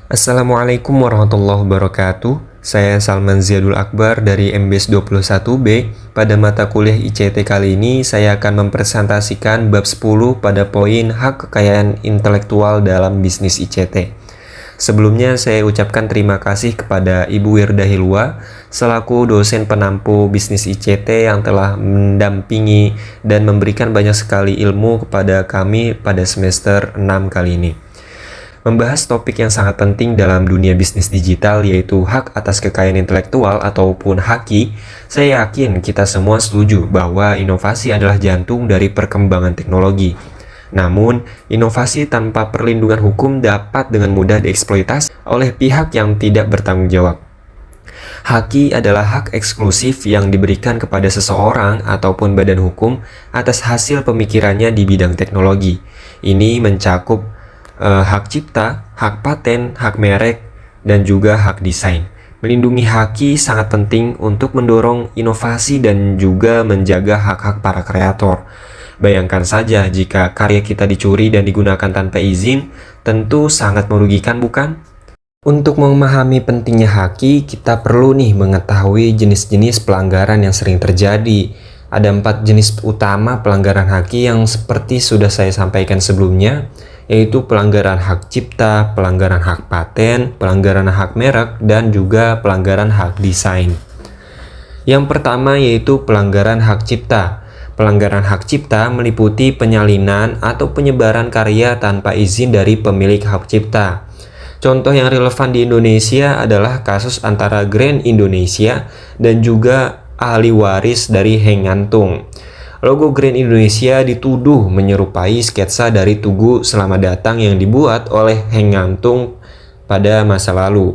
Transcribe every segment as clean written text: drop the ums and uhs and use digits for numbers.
Assalamualaikum warahmatullahi wabarakatuh. Saya Salman Ziadul Akbar dari MBS 21B. Pada mata kuliah ICT kali ini, saya akan mempresentasikan bab 10 pada poin hak kekayaan intelektual dalam bisnis ICT. Sebelumnya saya ucapkan terima kasih kepada Ibu Wirda Hilwa selaku dosen penampu bisnis ICT yang telah mendampingi dan memberikan banyak sekali ilmu kepada kami pada semester 6 kali ini. Membahas topik yang sangat penting dalam dunia bisnis digital yaitu hak atas kekayaan intelektual ataupun HAKI, saya yakin kita semua setuju bahwa inovasi adalah jantung dari perkembangan teknologi. Namun, inovasi tanpa perlindungan hukum dapat dengan mudah dieksploitasi oleh pihak yang tidak bertanggung jawab. HAKI adalah hak eksklusif yang diberikan kepada seseorang ataupun badan hukum atas hasil pemikirannya di bidang teknologi. Ini mencakup hak cipta, hak paten, hak merek, dan juga hak desain. Melindungi HAKI sangat penting untuk mendorong inovasi dan juga menjaga hak-hak para kreator. Bayangkan saja jika karya kita dicuri dan digunakan tanpa izin, tentu sangat merugikan, bukan? Untuk memahami pentingnya HAKI, kita perlu mengetahui jenis-jenis pelanggaran yang sering terjadi. Ada 4 jenis utama pelanggaran HAKI yang seperti sudah saya sampaikan sebelumnya, yaitu pelanggaran hak cipta, pelanggaran hak paten, pelanggaran hak merek, dan juga pelanggaran hak desain. Yang pertama yaitu pelanggaran hak cipta. Pelanggaran hak cipta meliputi penyalinan atau penyebaran karya tanpa izin dari pemilik hak cipta. Contoh yang relevan di Indonesia adalah kasus antara Grand Indonesia dan juga ahli waris dari Heng Ngantung. Logo Grand Indonesia dituduh menyerupai sketsa dari Tugu Selamat Datang yang dibuat oleh Heng Ngantung pada masa lalu.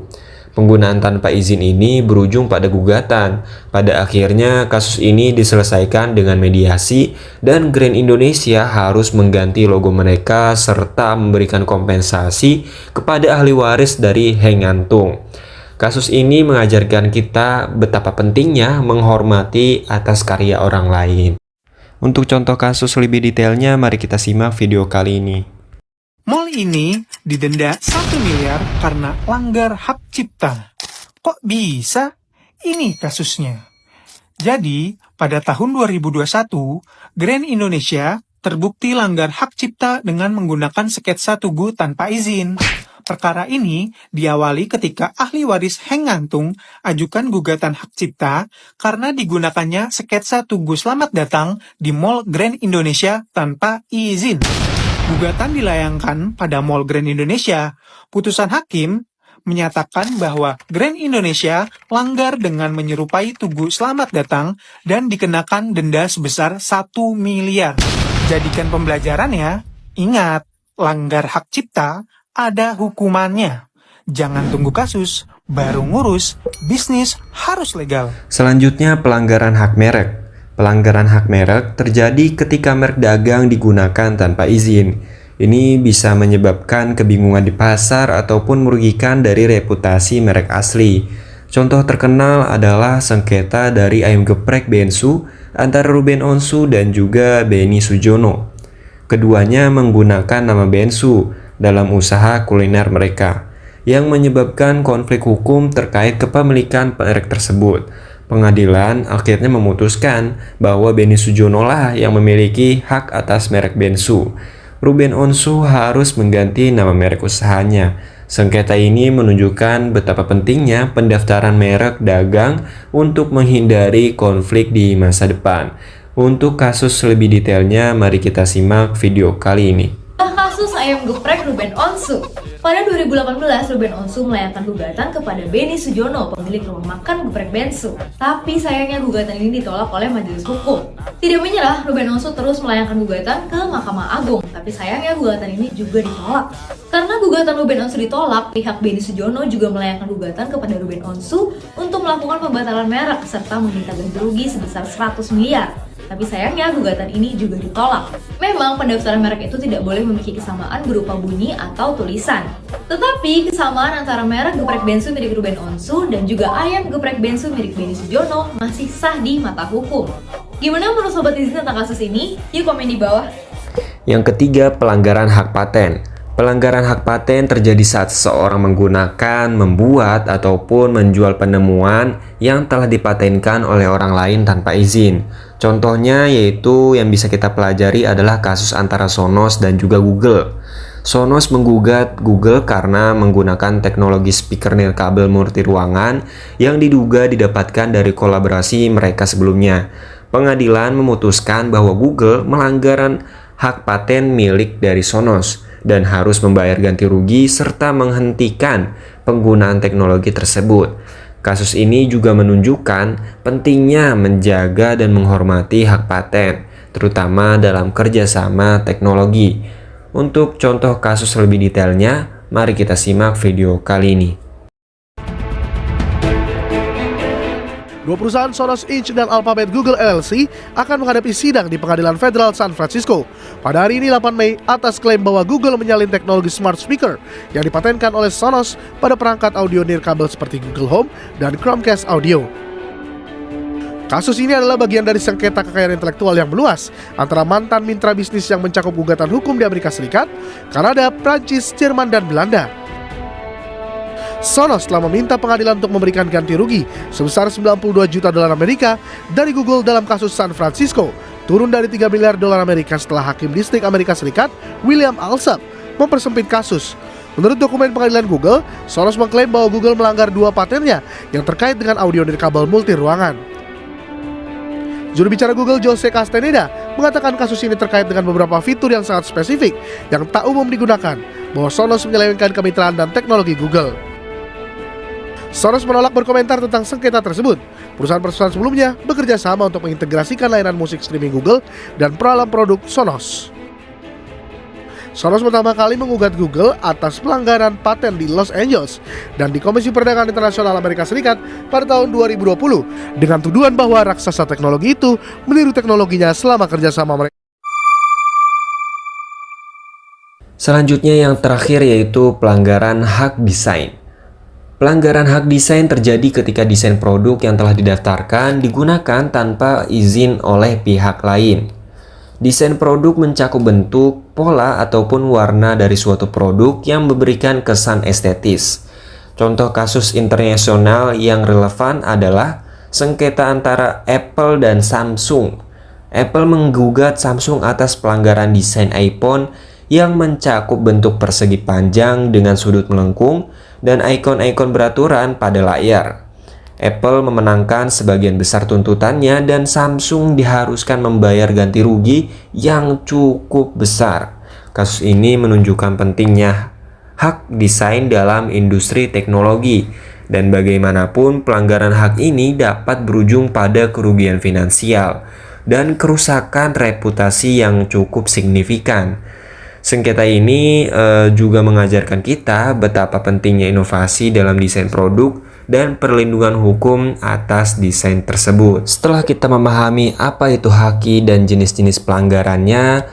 Penggunaan tanpa izin ini berujung pada gugatan. Pada akhirnya kasus ini diselesaikan dengan mediasi dan Grand Indonesia harus mengganti logo mereka serta memberikan kompensasi kepada ahli waris dari Heng Ngantung. Kasus ini mengajarkan kita betapa pentingnya menghormati atas karya orang lain. Untuk contoh kasus lebih detailnya, mari kita simak video kali ini. Mall ini didenda 1 miliar karena langgar hak cipta. Kok bisa? Ini kasusnya. Jadi, pada tahun 2021, Grand Indonesia terbukti langgar hak cipta dengan menggunakan sketsa Tugu tanpa izin. Perkara ini diawali ketika ahli waris Heng Ngantung ajukan gugatan hak cipta karena digunakannya sketsa Tugu Selamat Datang di Mall Grand Indonesia tanpa izin. Gugatan dilayangkan pada Mall Grand Indonesia. Putusan hakim menyatakan bahwa Grand Indonesia langgar dengan menyerupai Tugu Selamat Datang dan dikenakan denda sebesar 1 miliar. Jadikan pembelajaran ya. Ingat, langgar hak cipta ada hukumannya. Jangan tunggu kasus, baru ngurus, bisnis harus legal. Selanjutnya pelanggaran hak merek. Pelanggaran hak merek terjadi ketika merek dagang digunakan tanpa izin. Ini bisa menyebabkan kebingungan di pasar ataupun merugikan dari reputasi merek asli. Contoh terkenal adalah sengketa dari ayam geprek Bensu antara Ruben Onsu dan juga Benny Sujono. Keduanya menggunakan nama Bensu dalam usaha kuliner mereka, yang menyebabkan konflik hukum terkait kepemilikan merek tersebut. Pengadilan akhirnya memutuskan bahwa Benny Sujono lah yang memiliki hak atas merek Bensu. Ruben Onsu harus mengganti nama merek usahanya. Sengketa ini menunjukkan betapa pentingnya pendaftaran merek dagang untuk menghindari konflik di masa depan. Untuk kasus lebih detailnya, mari kita simak video kali ini. Kasus ayam geprek Ruben Onsu. Pada 2018, Ruben Onsu melayangkan gugatan kepada Benny Sujono, pemilik rumah makan geprek Bensu. Tapi sayangnya gugatan ini ditolak oleh majelis hukum. Tidak menyerah, Ruben Onsu terus melayangkan gugatan ke Mahkamah Agung. Tapi sayangnya gugatan ini juga ditolak. Karena gugatan Ruben Onsu ditolak, pihak Benny Sujono juga melayangkan gugatan kepada Ruben Onsu untuk melakukan pembatalan merek serta meminta ganti rugi sebesar 100 miliar. Tapi sayangnya gugatan ini juga ditolak. Memang pendaftaran merek itu tidak boleh memiliki kesamaan berupa bunyi atau tulisan. Tetapi kesamaan antara merek geprek Bensu milik Ruben Onsu dan juga ayam geprek Bensu milik Benny Sujono masih sah di mata hukum. Gimana menurut Sobat Izin tentang kasus ini? Yuk komen di bawah. Yang ketiga, pelanggaran hak paten. Pelanggaran hak paten terjadi saat seseorang menggunakan, membuat, ataupun menjual penemuan yang telah dipatenkan oleh orang lain tanpa izin. Contohnya yaitu yang bisa kita pelajari adalah kasus antara Sonos dan juga Google. Sonos menggugat Google karena menggunakan teknologi speaker nirkabel multi ruangan yang diduga didapatkan dari kolaborasi mereka sebelumnya. Pengadilan memutuskan bahwa Google melanggar hak paten milik dari Sonos dan harus membayar ganti rugi serta menghentikan penggunaan teknologi tersebut. Kasus ini juga menunjukkan pentingnya menjaga dan menghormati hak paten, terutama dalam kerjasama teknologi. Untuk contoh kasus lebih detailnya, mari kita simak video kali ini. Dua perusahaan Sonos Inc. dan Alphabet Google LLC akan menghadapi sidang di Pengadilan Federal San Francisco pada hari ini 8 Mei atas klaim bahwa Google menyalin teknologi smart speaker yang dipatenkan oleh Sonos pada perangkat audio nirkabel seperti Google Home dan Chromecast Audio. Kasus ini adalah bagian dari sengketa kekayaan intelektual yang meluas antara mantan mitra bisnis yang mencakup gugatan hukum di Amerika Serikat, Kanada, Prancis, Jerman, dan Belanda. Sonos telah meminta pengadilan untuk memberikan ganti rugi sebesar 92 juta dolar Amerika dari Google dalam kasus San Francisco, turun dari 3 miliar dolar Amerika setelah Hakim Distrik Amerika Serikat William Alsup mempersempit kasus. Menurut dokumen pengadilan Google, Sonos mengklaim bahwa Google melanggar 2 patennya yang terkait dengan audio nirkabel multi ruangan. Juru bicara Google Jose Castaneda mengatakan kasus ini terkait dengan beberapa fitur yang sangat spesifik yang tak umum digunakan, bahwa Sonos menyelewengkan kemitraan dan teknologi Google. Sonos menolak berkomentar tentang sengketa tersebut. Perusahaan-perusahaan sebelumnya bekerja sama untuk mengintegrasikan layanan musik streaming Google dan peralam produk Sonos. Sonos pertama kali menggugat Google atas pelanggaran paten di Los Angeles dan di Komisi Perdagangan Internasional Amerika Serikat pada tahun 2020 dengan tuduhan bahwa raksasa teknologi itu meniru teknologinya selama kerjasama mereka. Selanjutnya yang terakhir yaitu pelanggaran hak desain. Pelanggaran hak desain terjadi ketika desain produk yang telah didaftarkan digunakan tanpa izin oleh pihak lain. Desain produk mencakup bentuk, pola, ataupun warna dari suatu produk yang memberikan kesan estetis. Contoh kasus internasional yang relevan adalah sengketa antara Apple dan Samsung. Apple menggugat Samsung atas pelanggaran desain iPhone yang mencakup bentuk persegi panjang dengan sudut melengkung dan ikon-ikon beraturan pada layar. Apple memenangkan sebagian besar tuntutannya dan Samsung diharuskan membayar ganti rugi yang cukup besar. Kasus ini menunjukkan pentingnya hak desain dalam industri teknologi dan bagaimanapun pelanggaran hak ini dapat berujung pada kerugian finansial dan kerusakan reputasi yang cukup signifikan. Sengketa ini juga mengajarkan kita betapa pentingnya inovasi dalam desain produk dan perlindungan hukum atas desain tersebut. Setelah kita memahami apa itu haki dan jenis-jenis pelanggarannya,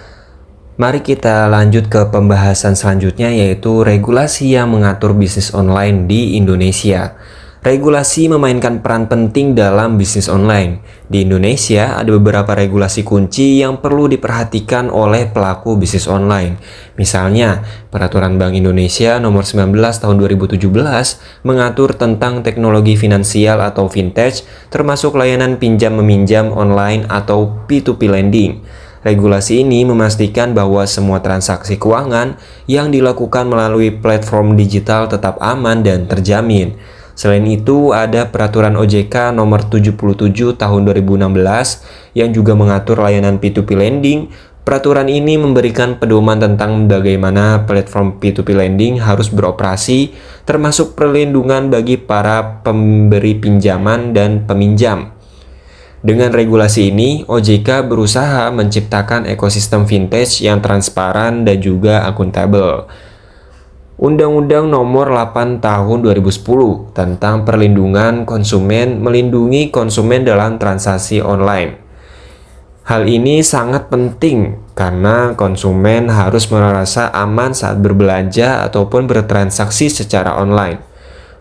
mari kita lanjut ke pembahasan selanjutnya yaitu regulasi yang mengatur bisnis online di Indonesia. Regulasi memainkan peran penting dalam bisnis online. Di Indonesia ada beberapa regulasi kunci yang perlu diperhatikan oleh pelaku bisnis online. Misalnya, Peraturan Bank Indonesia Nomor 19 Tahun 2017 mengatur tentang teknologi finansial atau fintech, termasuk layanan pinjam-meminjam online atau P2P lending. Regulasi ini memastikan bahwa semua transaksi keuangan yang dilakukan melalui platform digital tetap aman dan terjamin. Selain itu, ada Peraturan OJK Nomor 77 Tahun 2016 yang juga mengatur layanan P2P lending. Peraturan ini memberikan pedoman tentang bagaimana platform P2P lending harus beroperasi, termasuk perlindungan bagi para pemberi pinjaman dan peminjam. Dengan regulasi ini, OJK berusaha menciptakan ekosistem fintech yang transparan dan juga akuntabel. Undang-Undang Nomor 8 Tahun 2010 tentang perlindungan konsumen melindungi konsumen dalam transaksi online. Hal ini sangat penting karena konsumen harus merasa aman saat berbelanja ataupun bertransaksi secara online.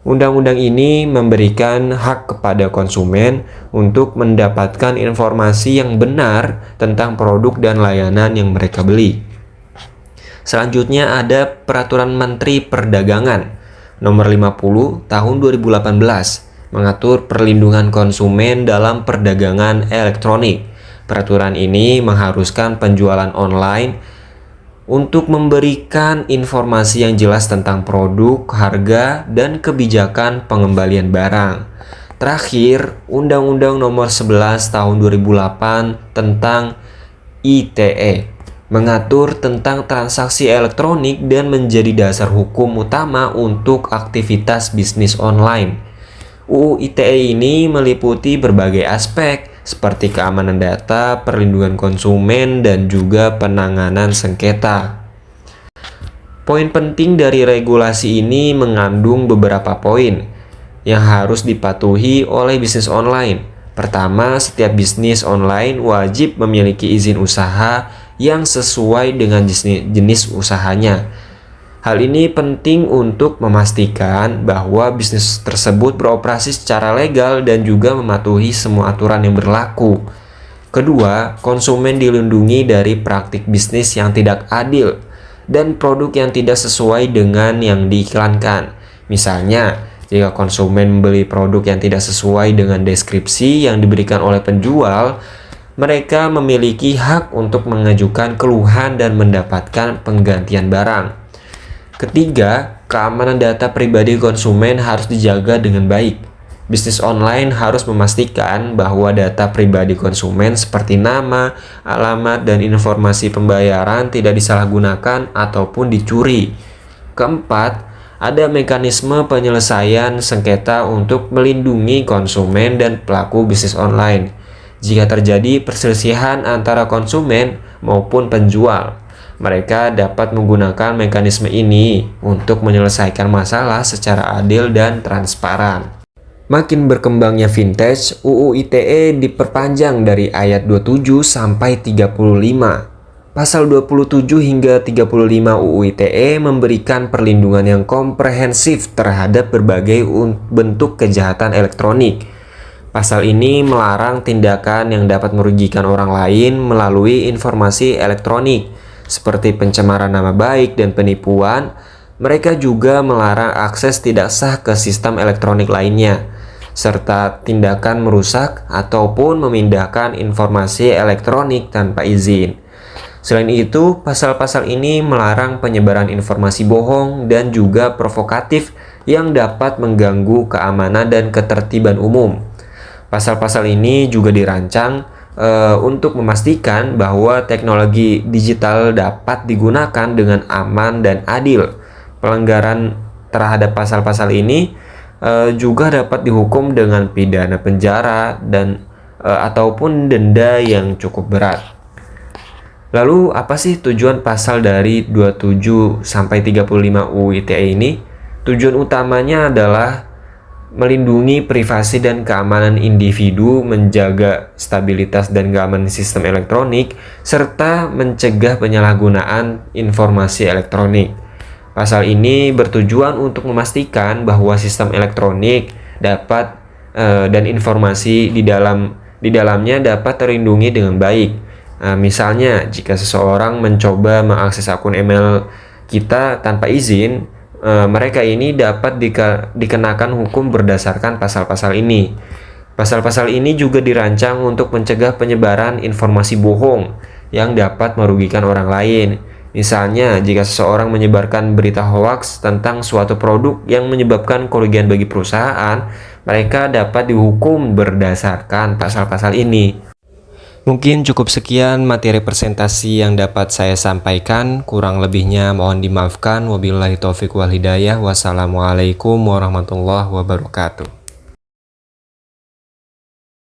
Undang-undang ini memberikan hak kepada konsumen untuk mendapatkan informasi yang benar tentang produk dan layanan yang mereka beli. Selanjutnya ada Peraturan Menteri Perdagangan Nomor 50 Tahun 2018 mengatur perlindungan konsumen dalam perdagangan elektronik. Peraturan ini mengharuskan penjualan online untuk memberikan informasi yang jelas tentang produk, harga, dan kebijakan pengembalian barang. Terakhir, Undang-Undang Nomor 11 Tahun 2008 tentang ITE mengatur tentang transaksi elektronik dan menjadi dasar hukum utama untuk aktivitas bisnis online. UU ITE ini meliputi berbagai aspek seperti keamanan data, perlindungan konsumen, dan juga penanganan sengketa. Poin penting dari regulasi ini mengandung beberapa poin yang harus dipatuhi oleh bisnis online. Pertama, setiap bisnis online wajib memiliki izin usaha yang sesuai dengan jenis usahanya. Hal ini penting untuk memastikan bahwa bisnis tersebut beroperasi secara legal dan juga mematuhi semua aturan yang berlaku. Kedua, konsumen dilindungi dari praktik bisnis yang tidak adil dan produk yang tidak sesuai dengan yang diiklankan. Misalnya, jika konsumen membeli produk yang tidak sesuai dengan deskripsi yang diberikan oleh penjual, mereka memiliki hak untuk mengajukan keluhan dan mendapatkan penggantian barang. Ketiga, keamanan data pribadi konsumen harus dijaga dengan baik. Bisnis online harus memastikan bahwa data pribadi konsumen seperti nama, alamat, dan informasi pembayaran tidak disalahgunakan ataupun dicuri. Keempat, ada mekanisme penyelesaian sengketa untuk melindungi konsumen dan pelaku bisnis online jika terjadi perselisihan antara konsumen maupun penjual. Mereka dapat menggunakan mekanisme ini untuk menyelesaikan masalah secara adil dan transparan. Makin berkembangnya vintage, UU ITE diperpanjang dari ayat 27 sampai 35. Pasal 27 hingga 35 UU ITE memberikan perlindungan yang komprehensif terhadap berbagai bentuk kejahatan elektronik. Pasal ini melarang tindakan yang dapat merugikan orang lain melalui informasi elektronik, seperti pencemaran nama baik dan penipuan. Mereka juga melarang akses tidak sah ke sistem elektronik lainnya, serta tindakan merusak ataupun memindahkan informasi elektronik tanpa izin. Selain itu, pasal-pasal ini melarang penyebaran informasi bohong dan juga provokatif yang dapat mengganggu keamanan dan ketertiban umum. Pasal-pasal ini juga dirancang untuk memastikan bahwa teknologi digital dapat digunakan dengan aman dan adil. Pelanggaran terhadap pasal-pasal ini juga dapat dihukum dengan pidana penjara dan ataupun denda yang cukup berat. Lalu apa sih tujuan pasal dari 27 sampai 35 UU ITE ini? Tujuan utamanya adalah melindungi privasi dan keamanan individu, menjaga stabilitas dan keamanan sistem elektronik, serta mencegah penyalahgunaan informasi elektronik. Pasal ini bertujuan untuk memastikan bahwa sistem elektronik dapat dan informasi di dalamnya dapat terlindungi dengan baik. Misalnya, jika seseorang mencoba mengakses akun email kita tanpa izin, mereka ini dapat dikenakan hukum berdasarkan pasal-pasal ini. Pasal-pasal ini juga dirancang untuk mencegah penyebaran informasi bohong yang dapat merugikan orang lain. Misalnya, jika seseorang menyebarkan berita hoaks tentang suatu produk yang menyebabkan kerugian bagi perusahaan, mereka dapat dihukum berdasarkan pasal-pasal ini. Mungkin cukup sekian materi presentasi yang dapat saya sampaikan. Kurang lebihnya mohon dimaafkan. Wabillahi taufiq wal hidayah. Wassalamualaikum warahmatullahi wabarakatuh.